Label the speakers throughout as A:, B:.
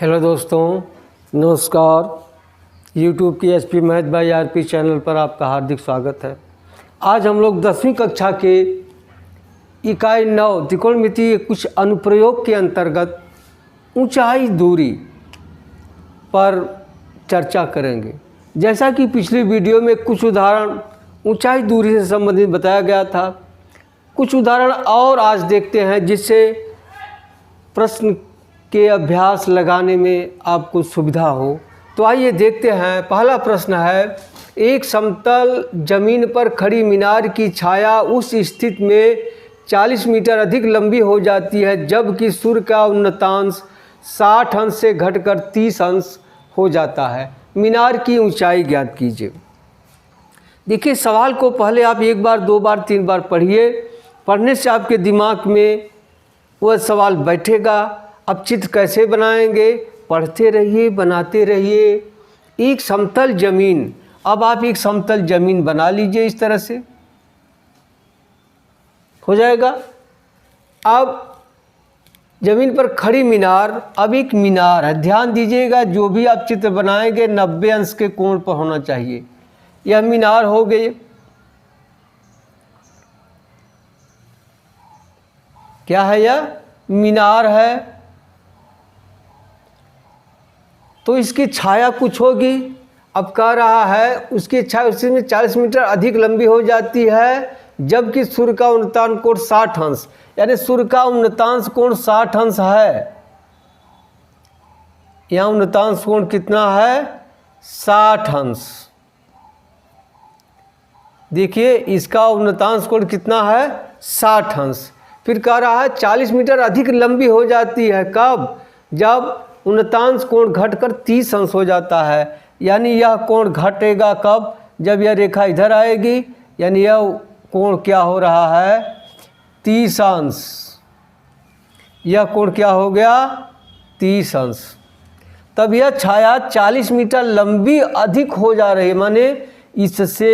A: Hello दोस्तों, नमस्कार। YouTube की एसपी महत भाई आरपी चैनल पर आपका हार्दिक स्वागत है। आज हम लोग 10वीं कक्षा के इकाई 9 त्रिकोणमिति के कुछ अनुप्रयोग के अंतर्गत ऊंचाई दूरी पर चर्चा करेंगे। जैसा कि पिछली वीडियो में कुछ उदाहरण ऊंचाई दूरी से संबंधित बताया गया था, कुछ उदाहरण और आज देखते हैं जिससे प्रश्न के अभ्यास लगाने में आपको सुविधा हो। तो आइए देखते हैं। पहला प्रश्न है, एक समतल जमीन पर खड़ी मीनार की छाया उस स्थिति में 40 मीटर अधिक लंबी हो जाती है जबकि सूर्य का उन्नतांश 60 अंश से घटकर 30 अंश हो जाता है। मीनार की ऊंचाई ज्ञात कीजिए। देखिए, सवाल को पहले आप एक बार, दो बार, तीन बार पढ़िए। पढ़ने से आपके दिमाग में वह सवाल बैठेगा। अब चित्र कैसे बनाएंगे? पढ़ते रहिए, बनाते रहिए। एक समतल जमीन, अब आप एक समतल जमीन बना लीजिए। इस तरह से हो जाएगा। अब जमीन पर खड़ी मीनार, अब एक मीनार है। ध्यान दीजिएगा, जो भी आप चित्र बनाएंगे 90 अंश के कोण पर होना चाहिए। यह मीनार हो गई। क्या है? यह मीनार है। तो इसकी छाया कुछ होगी। अब कह रहा है उसकी छाया उसी में 40 मीटर अधिक लंबी हो जाती है जबकि सूर्य का उन्नतांश कोण 60 अंश, यानी सूर्य का उन्नतांश कोण 60 अंश है। यहाँ उन्नतांश कोण कितना है? 60 अंश। देखिए, इसका उन्नतांश कोण कितना है? 60 अंश। फिर कह रहा है 40 मीटर अधिक लंबी हो जाती है। कब? जब उन्नतांश कोण घटकर 30 अंश हो जाता है। यानी यह कोण घटेगा कब? जब यह रेखा इधर आएगी, यानी यह कोण क्या हो रहा है? 30 अंश। यह कोण क्या हो गया? 30 अंश। तब यह छाया 40 मीटर लंबी अधिक हो जा रही है, माने इससे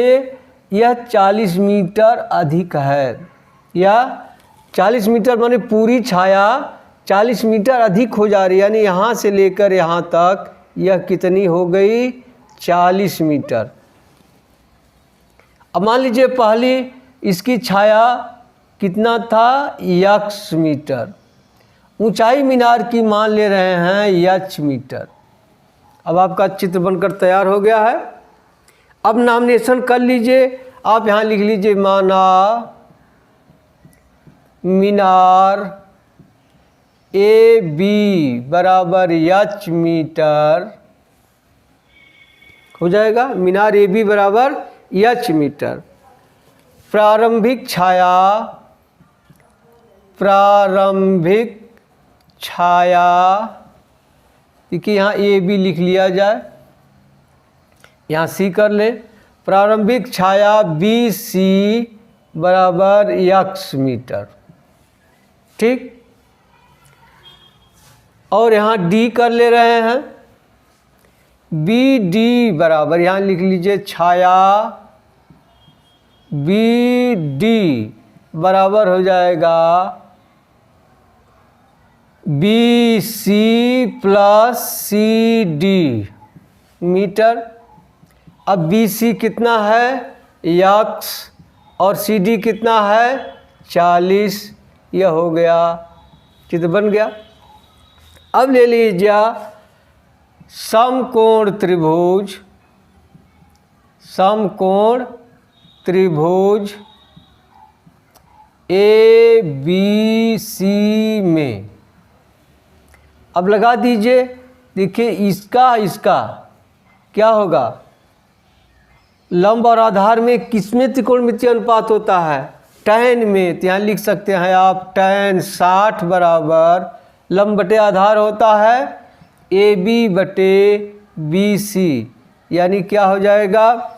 A: यह 40 मीटर अधिक है। या 40 मीटर माने पूरी छाया 40 मीटर अधिक हो जा रही है, यानी यहाँ से लेकर यहाँ तक यह कितनी हो गई? 40 मीटर। अब मान लीजिए पहली इसकी छाया कितना था? x metre. ऊंचाई मीनार की मान ले रहे हैं h मीटर। अब आपका चित्र बनकर तैयार हो गया है। अब नामिनेशन कर लीजिए। आप यहाँ लिख लीजिए, माना मीनार ए बी बराबर h मीटर हो जाएगा। मीनार ए बी बराबर h मीटर। प्रारंभिक छाया देखिए, यहाँ ए बी लिख लिया जाए, यहाँ सी कर ले। प्रारंभिक छाया बी सी बराबर x मीटर। ठीक। और यहाँ डी कर ले रहे हैं। बी डी बराबर, यहाँ लिख लीजिए, छाया बी डी बराबर हो जाएगा B C plus C D metre. अब बी सी कितना है? x और सी डी कितना है? 40। यह हो गया, चित्र बन गया। अब ले लीजिए समकोण त्रिभुज ए बी सी में। अब लगा दीजिए। देखिए, इसका क्या होगा? लंब और आधार में किसमें त्रिकोणमितीय अनुपात होता है? tan में। तो यहाँ लिख सकते हैं आप tan 60 बराबर लंब बटे आधार होता है ए बी बटे बी सी। यानी क्या हो जाएगा?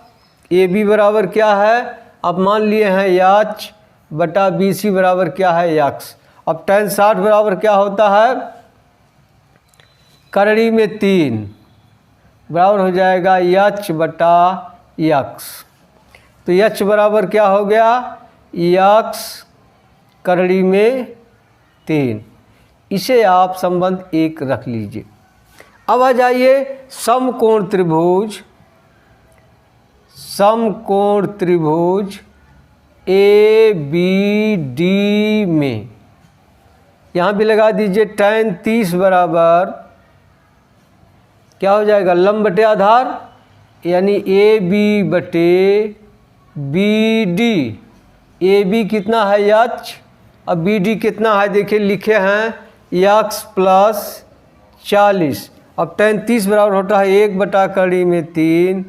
A: ए बी बराबर क्या है? अब मान लिए हैं h बटा बी सी बराबर क्या है? x। अब tan 60 बराबर क्या होता है? करड़ी में 3 बराबर हो जाएगा h बटा x। तो h बराबर क्या हो गया? x करड़ी में 3। इसे आप संबंध 1 रख लीजिए। अब आ जाइए समकोण त्रिभुज, समकोण त्रिभुज ए बी डी में यहाँ भी लगा दीजिए tan 30 बराबर क्या हो जाएगा, लंब बटे आधार, यानी ए बी बटे बी डी। ए बी कितना है h, अब बी डी कितना है देखिए लिखे हैं x प्लस 40। अब tan 30 बराबर होता है 1/3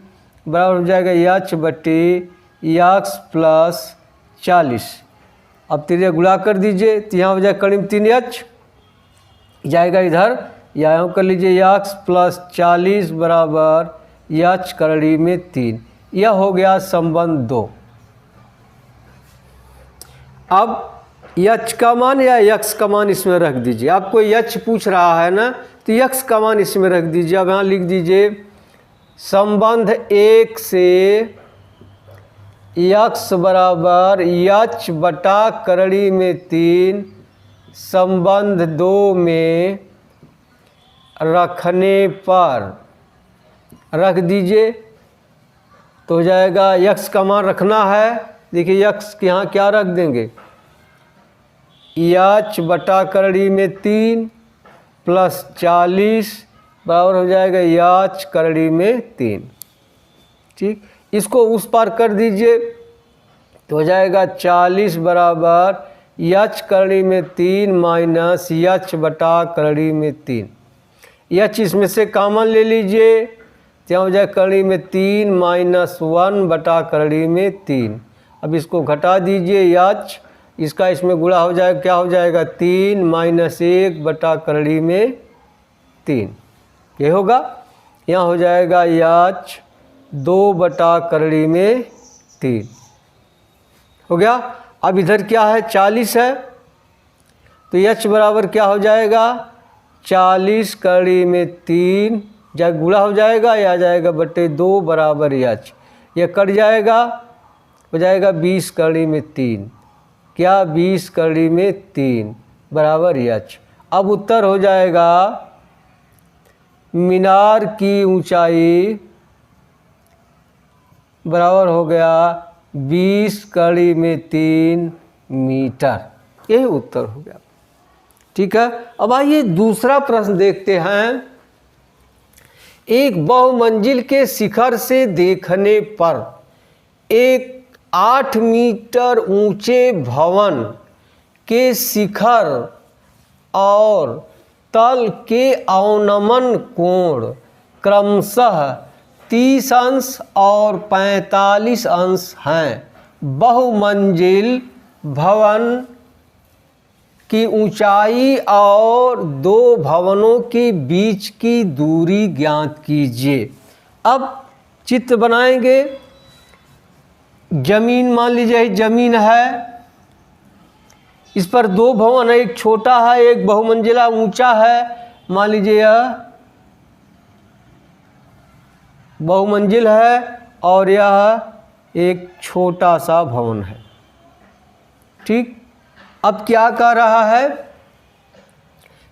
A: बराबर हो जाएगा h बटे x प्लस 40। अब तीन गुणा कर दीजिए तो यहाँ हो जाएगा करीब 3h जाएगा इधर, या यहाँ कर लीजिए x प्लस 40 बराबर h करड़ी में 3। यह हो गया संबंध 2। अब h का मान या x का मान इसमें रख दीजिए, आपको h पूछ रहा है ना, तो x का मान इसमें रख दीजिए। अब यहाँ लिख दीजिए संबंध 1 से x बराबर h बटा करड़ी में 3 संबंध 2 में रखने पर रख दीजिए तो हो जाएगा x का मान रखना है। देखिए x के यहाँ क्या रख देंगे, h बटा करड़ी में 3 प्लस 40 बराबर हो जाएगा h करड़ी में 3। ठीक, इसको उस पार कर दीजिए तो हो जाएगा 40 बराबर h करड़ी में 3 माइनस h बटा करड़ी में 3। h इसमें से कॉमन ले लीजिए तो यहाँ हो जाएगा करड़ी में 3 माइनस 1 बटा करड़ी में 3। अब इसको घटा दीजिए h, इसका इसमें गुणा हो जाएगा, क्या हो जाएगा 3 माइनस 1 बटा करड़ी में 3। ये होगा, यहाँ हो जाएगा h 2 बटा करड़ी में 3 हो गया। अब इधर क्या है 40 है तो h बराबर क्या हो जाएगा 40 करड़ी में 3 या गुणा हो जाएगा या आ जाएगा बटे 2 बराबर h, यह कट जाएगा हो जाएगा 20 करड़ी में 3, क्या 20 करड़ी में 3 बराबर h। अब उत्तर हो जाएगा मीनार की ऊंचाई बराबर हो गया 20 करड़ी में 3 मीटर। यही उत्तर हो गया। ठीक है, अब आइए दूसरा प्रश्न देखते हैं। एक बहुमंजिल के शिखर से देखने पर एक 8 मीटर ऊंचे भवन के शिखर और तल के अवनमन कोण क्रमशः 30 अंश और 45 अंश हैं। बहुमंजिल भवन की ऊंचाई और दो भवनों के बीच की दूरी ज्ञात कीजिए। अब चित्र बनाएंगे। जमीन मान लीजिए जमीन है, इस पर दो भवन है, एक छोटा है एक बहुमंजिला ऊंचा है। मान लीजिए यह बहुमंजिल है और यह एक छोटा सा भवन है। ठीक, अब क्या कह रहा है,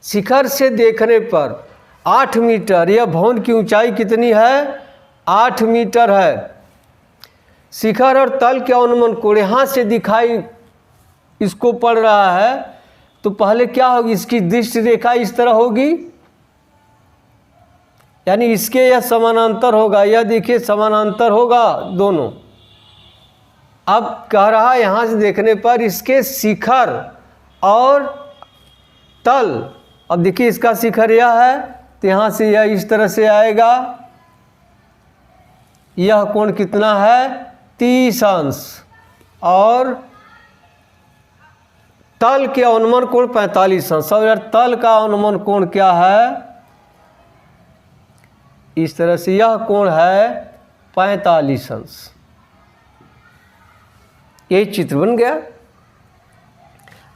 A: शिखर से देखने पर 8 मीटर, यह भवन की ऊंचाई कितनी है 8 मीटर है। शिखर और तल के अनुमान कोण यहाँ से दिखाई इसको पड़ रहा है, तो पहले क्या होगी, इसकी दृष्टि रेखा इस तरह होगी, यानी इसके यह समानांतर होगा। यह देखिए समानांतर होगा दोनों। अब कह रहा है यहाँ से देखने पर इसके शिखर और तल, अब देखिए इसका शिखर यह है तो यहाँ से यह इस तरह से आएगा। यह कोण कितना है 30 अंश और तल के अनुमान कोण 45 अंश। और तल का अनुमान कोण क्या है, इस तरह से यह कोण है 45 अंश। यही चित्र बन गया।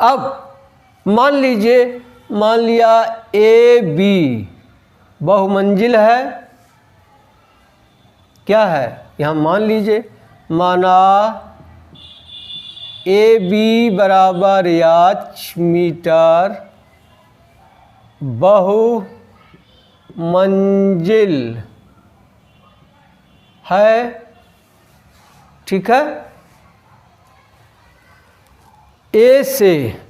A: अब मान लीजिए, मान लिया ए बी बहुमंजिल है, क्या है यहाँ मान लीजिए, माना ए बी बराबर 8 मीटर बहु मंजिल है, ठीक है। ए से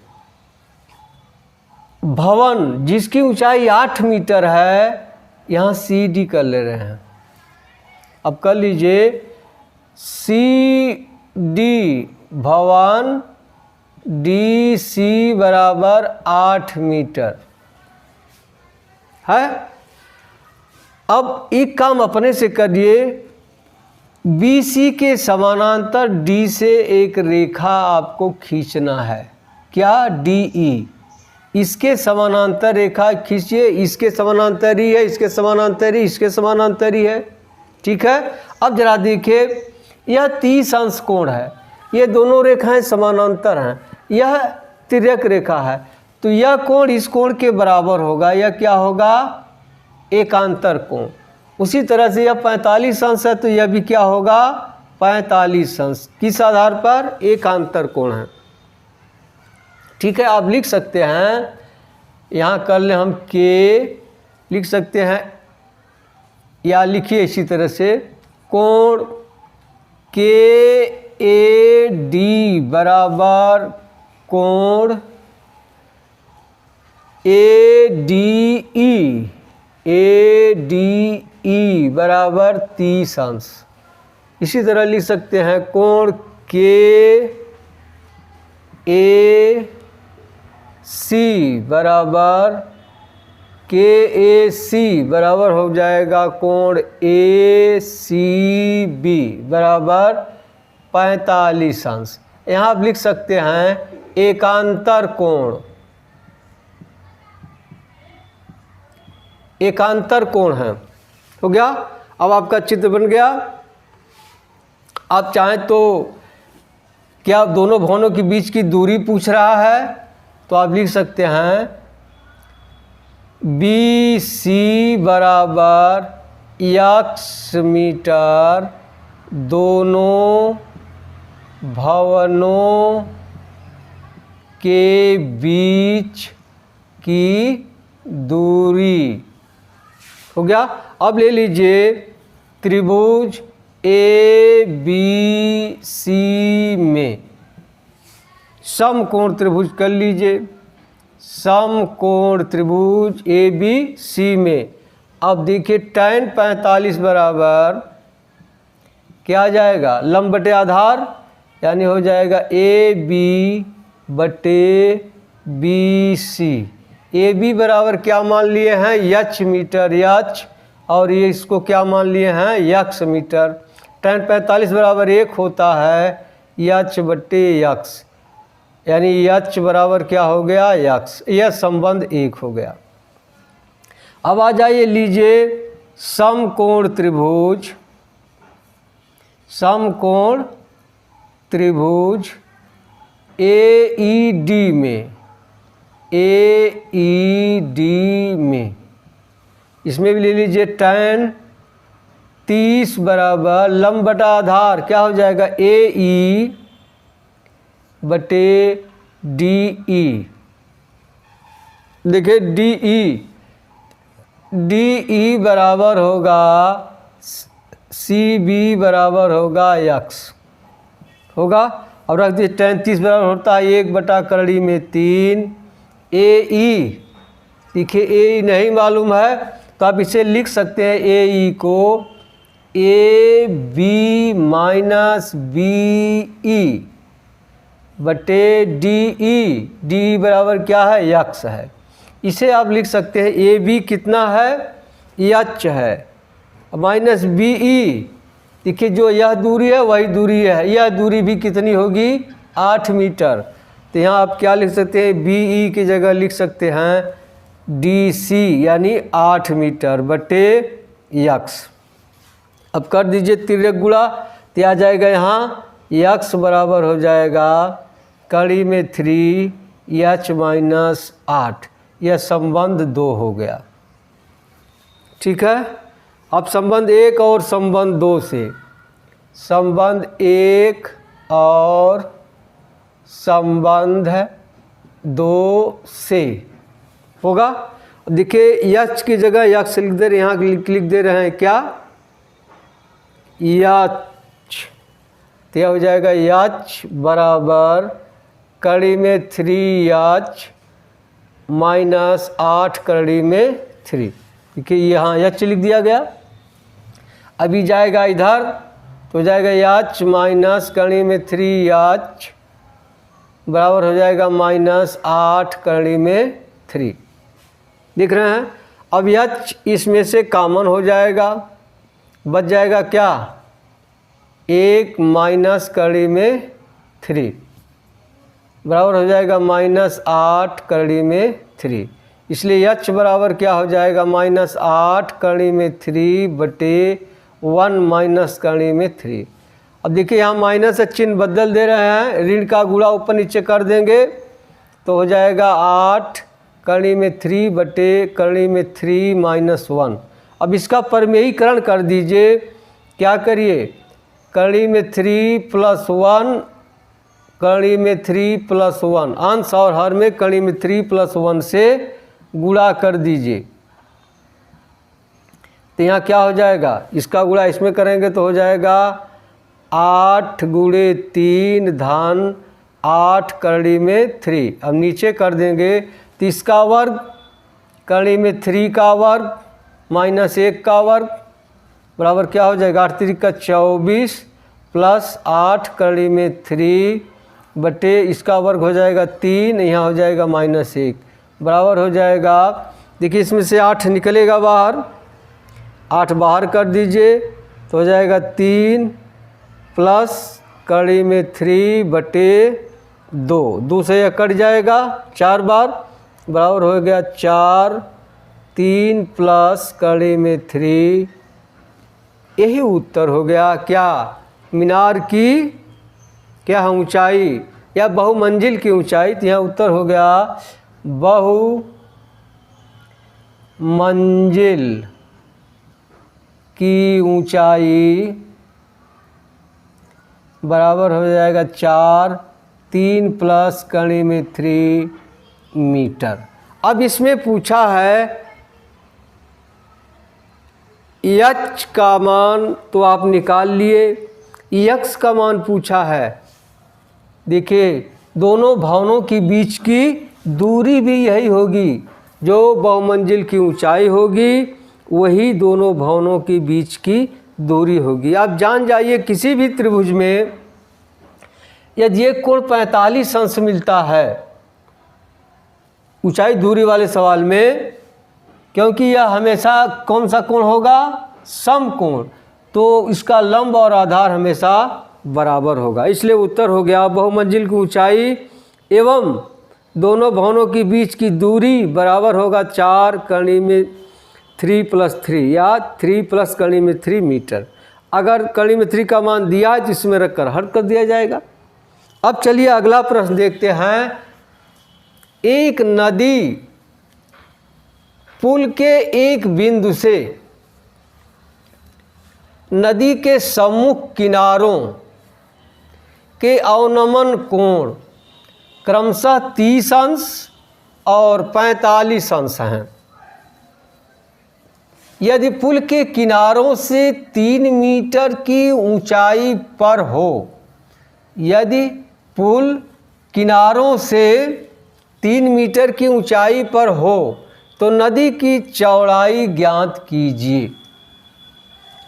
A: भवन जिसकी ऊंचाई 8 मीटर है, यहाँ सी डी कर ले रहे हैं। अब कर लीजिए सी डी भवन डी सी बराबर 8 मीटर है। अब एक काम अपने से करिए, बी सी के समानांतर डी से एक रेखा आपको खींचना है। क्या? D E. इसके समानांतर रेखा खींचिए, इसके समानांतर ही है, इसके समानांतर ही, इसके समानांतर ही है, ठीक है। अब जरा देखिए, यह 30 अंश कोण है, ये दोनों रेखाएं समानांतर हैं, यह तिर्यक रेखा है, तो यह कोण इस कोण के बराबर होगा। यह क्या होगा? एकांतर कोण। उसी तरह से यह 45 अंश है, तो यह भी क्या होगा? 45 अंश। किस आधार पर? एकांतर कोण है, ठीक है। आप लिख सकते हैं, यहाँ कर लें हम के लिख सकते हैं, या लिखिए इसी तरह से, कोण के ए डी बराबर कोण ए डी ई बराबर 30 अंश। इसी तरह लिख सकते हैं, कोण के ए सी बराबर के ए सी बराबर हो जाएगा कोण ए सी बी बराबर 45 अंश। यहाँ आप लिख सकते हैं एकांतर कोण, एकांतर कोण है, हो गया। अब आपका चित्र बन गया। आप चाहें तो क्या दोनों भवनों के बीच की दूरी पूछ रहा है, तो आप लिख सकते हैं बी सी बराबर x मीटर दोनों भवनों के बीच की दूरी, हो गया। अब ले लीजिए त्रिभुज ए बी सी में समकोण त्रिभुज कर लीजिए, समकोण त्रिभुज ए बी सी में। अब देखिए tan 45 बराबर क्या आ जाएगा? लंब बटे आधार, यानी हो जाएगा ए बी बटे बी सी। ए बी बराबर क्या मान लिए हैं? यच मीटर, यच, और ये इसको क्या मान लिए हैं? X metre. tan 45 बराबर 1 होता है यच बटे यक्स, यानी यच बराबर क्या हो गया? यक्स। यह संबंध 1 हो गया। अब आ जाइए, लीजिए समकोण त्रिभुज, समकोण त्रिभुज ए ई डी में, ए ई डी में, इसमें भी ले लीजिए tan 30 बराबर लंब बटा आधार क्या हो जाएगा? ए ई बटे डी ई। देखिए डी ई बराबर होगा सी बी बराबर होगा यक्स, होगा। अब रख दीजिए tan 30 बराबर होता है 1 बटा करड़ी में 3 ए ई। देखिए ए ई नहीं मालूम है, तो आप इसे लिख सकते हैं ए ई को A B minus B E बटे डी ई। डी बराबर क्या है? यक्स है। इसे आप लिख सकते हैं ए बी कितना है? यच है, माइनस बी ई। देखिए जो यह दूरी है वही दूरी है, यह दूरी भी कितनी होगी? 8 मीटर। तो यहाँ आप क्या लिख सकते हैं? बी ई की जगह लिख सकते हैं डी सी, यानी 8 मीटर बटे यक्स। अब कर दीजिए तिर्यक गुणा, तो आ जाएगा यहाँ यक्स बराबर हो जाएगा कड़ी में 3 एच माइनस 8। यह संबंध 2 हो गया, ठीक है। अब संबंध 1 और संबंध 2 से, संबंध 1 और संबंध 2 से होगा। देखिए यच की जगह यक्स लिख दे रहे, यहाँ लिख दे रहे हैं क्या, यच। तो यह हो जाएगा यच बराबर कड़ी में 3h माइनस 8 कड़ी में 3। देखिए यहाँ यच लिख दिया गया। अभी जाएगा इधर तो हो जाएगा यच माइनस कड़ी में 3h बराबर हो जाएगा माइनस 8 कड़ी में 3। दिख रहे हैं। अब यच इसमें से कॉमन हो जाएगा, बच जाएगा क्या, 1 माइनस कड़ी में 3 बराबर हो जाएगा माइनस 8 कड़ी में 3। इसलिए यच बराबर क्या हो जाएगा, माइनस 8 कड़ी में 3 बटे 1 माइनस कड़ी में 3। अब देखिए यहाँ माइनस चिन्ह बदल दे रहे हैं, ऋण का गुणा ऊपर नीचे कर देंगे तो हो जाएगा 8 कड़ी में 3 बटे कड़ी में 3 माइनस 1। अब इसका परमेयीकरण कर दीजिए। क्या करिए, कड़ी में 3 प्लस 1 कड़ी में 3 प्लस 1, अंश और हर में कड़ी में 3 प्लस 1 से गुणा कर दीजिए। तो यहाँ क्या हो जाएगा, इसका गुणा इसमें करेंगे तो हो जाएगा 8 गुणे 3 धन 8 कड़ी में 3। अब नीचे कर देंगे तो इसका वर्ग कड़ी में 3 का वर्ग माइनस 1 का वर्ग बराबर क्या हो जाएगा, 8 3 का 24 प्लस 8 कड़ी में 3 बटे इसका वर्ग हो जाएगा 3, यहाँ हो जाएगा माइनस 1 बराबर हो जाएगा। देखिए इसमें से 8 निकलेगा बाहर, 8 बाहर कर दीजिए तो हो जाएगा 3 प्लस कड़ी में 3 बटे 2 से यह कट जाएगा 4 बार बराबर हो गया 4, 3 प्लस कड़ी में 3। यही उत्तर हो गया क्या, मीनार की क्या ऊंचाई या बहुमंजिल की ऊंचाई। तो यहाँ उत्तर हो गया बहुमंजिल की ऊंचाई बराबर हो जाएगा 4, 3 प्लस कड़ी में 3 मीटर। अब इसमें पूछा है यच का मान तो आप निकाल लिए, यक्स का मान पूछा है। देखिए दोनों भवनों के बीच की दूरी भी यही होगी, जो बहुमंजिल की ऊंचाई होगी वही दोनों भवनों के बीच की दूरी होगी। आप जान जाइए किसी भी त्रिभुज में यदि एक कोण 45 अंश मिलता है ऊंचाई दूरी वाले सवाल में, क्योंकि यह हमेशा कौन सा कोण होगा, समकोण, तो इसका लंब और आधार हमेशा बराबर होगा। इसलिए उत्तर हो गया बहुमंजिल की ऊंचाई एवं दोनों भवनों के बीच की दूरी बराबर होगा 4 कड़ी में 3 प्लस 3 या 3 प्लस कड़ी में 3 मीटर। अगर कड़ी में 3 का मान दिया है तो इसमें रखकर हल कर दिया जाएगा। अब चलिए अगला प्रश्न देखते हैं। एक नदी पुल के एक बिंदु से नदी के सम्मुख किनारों के अवनमन कोण क्रमशः 30 अंश और 45 अंश हैं। यदि पुल के किनारों से 3 मीटर की ऊंचाई पर हो, यदि पुल किनारों से 3 मीटर की ऊंचाई पर हो तो नदी की चौड़ाई ज्ञात कीजिए।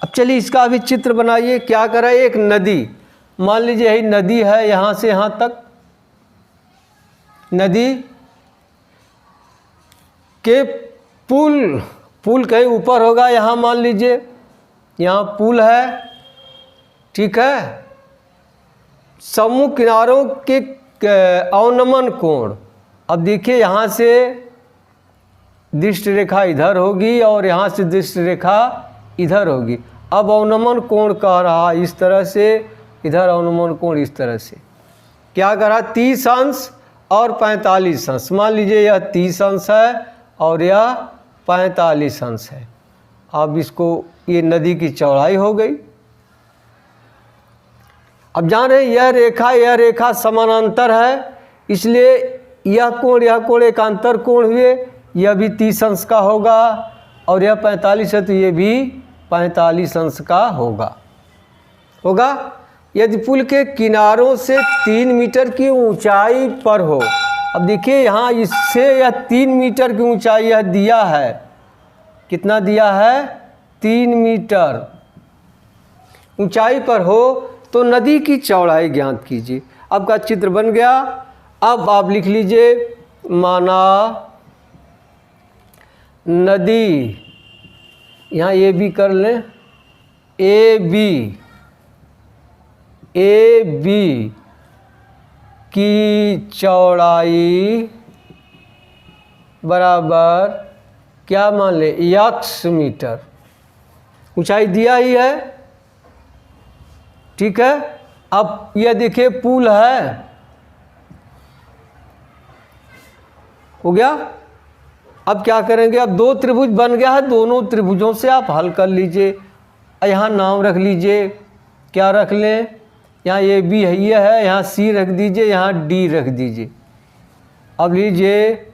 A: अब चलिए इसका भी चित्र बनाइए। क्या करें, एक नदी, मान लीजिए यही नदी है, यहाँ से यहाँ तक नदी के पुल कहीं ऊपर होगा, यहाँ मान लीजिए यहाँ पुल है, ठीक है। सम्मुख किनारों के अवनमन कोण, अब देखिए यहाँ से दृष्टि रेखा इधर होगी और यहाँ से दृष्टि रेखा इधर होगी। अब अवनमन कोण कह रहा इस तरह से, इधर अवनमन कोण इस तरह से। क्या कह रहा, 30 अंश और 45 अंश। मान लीजिए यह 30 अंश है और यह 45 अंश है। अब इसको, ये नदी की चौड़ाई हो गई। अब जान रहे यह रेखा समानांतर है, इसलिए यह कोण एक अंतर कोण हुए। यह भी 30 अंश का होगा, और यह 45 है तो ये भी 45 अंश का होगा। यदि पुल के किनारों से 3 मीटर की ऊंचाई पर हो। अब देखिए यहाँ इससे यह 3 मीटर की ऊंचाई यह दिया है, कितना दिया है? 3 मीटर ऊंचाई पर हो तो नदी की चौड़ाई ज्ञात कीजिए। आपका चित्र बन गया। अब आप लिख लीजिए, माना नदी, यहाँ ए बी कर लें, ए बी की चौड़ाई बराबर क्या मान ले? x metre. ऊंचाई दिया ही है, ठीक है। अब यह देखिए पुल है, हो गया। अब क्या करेंगे? अब 2 त्रिभुज बन गया है, दोनों त्रिभुजों से आप हल कर लीजिए। यहाँ नाम रख लीजिए, क्या रख लें? यहाँ ए बी है, ये है, यहाँ सी रख दीजिए, यहाँ डी रख दीजिए। अब लीजिए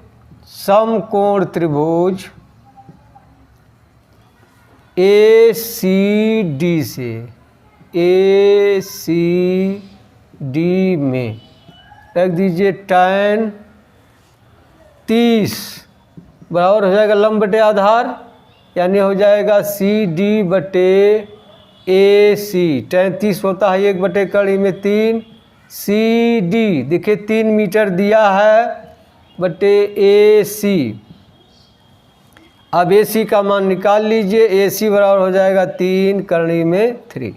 A: समकोण त्रिभुज ए सी डी से ए सी डी में रख दीजिए tan 30 बराबर हो जाएगा लंब बटे आधार, यानी हो जाएगा सी डी बटे ए सी। tan 30 होता है 1 बटे कड़ी में 3, सी डी देखिए 3 मीटर दिया है बटे ए सी। अब ए सी का मान निकाल लीजिए, ए सी बराबर हो जाएगा 3 करणी में 3,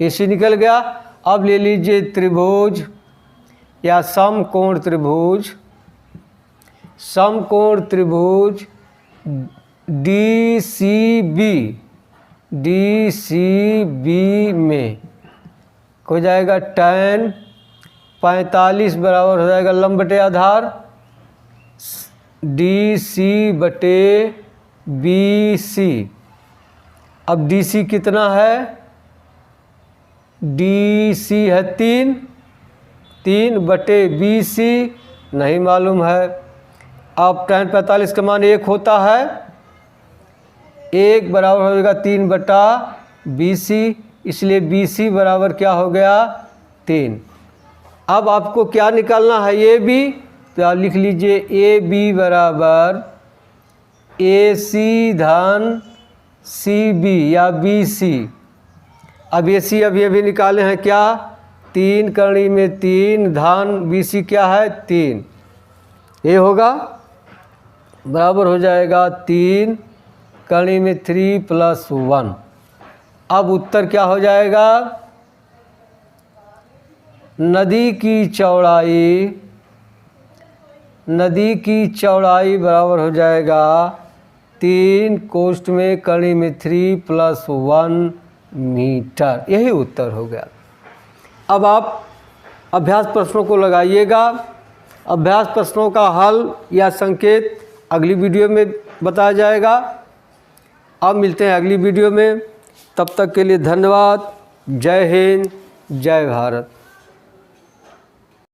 A: ए सी निकल गया। अब ले लीजिए त्रिभुज या समकोण त्रिभुज, समकोण त्रिभुज डी सी बी में हो जाएगा tan 45 बराबर हो जाएगा लंब बटे आधार डी सी बटे बी सी। अब डी सी कितना है? डी सी है 3 बटे बी सी नहीं मालूम है। अब tan 45 का मान 1 होता है, 1 बराबर हो जाएगा 3 बटा बी सी, इसलिए बी सी बराबर क्या हो गया? 3। अब आपको क्या निकालना है? ए बी, तो आप लिख लीजिए ए बी बराबर ए सी धन सी बी या बी सी। अब ए सी अभी निकाले हैं क्या? 3 करणी में 3 धन बी सी क्या है? 3। ये होगा बराबर हो जाएगा 3 करणी में 3 + 1। अब उत्तर क्या हो जाएगा? नदी की चौड़ाई बराबर हो जाएगा 3 कोष्ठ में करणी में 3 + 1 मीटर। यही उत्तर हो गया। अब आप अभ्यास प्रश्नों को लगाइएगा। अभ्यास प्रश्नों का हल या संकेत अगली वीडियो में बताया जाएगा। अब मिलते हैं अगली वीडियो में, तब तक के लिए धन्यवाद। जय हिंद, जय भारत।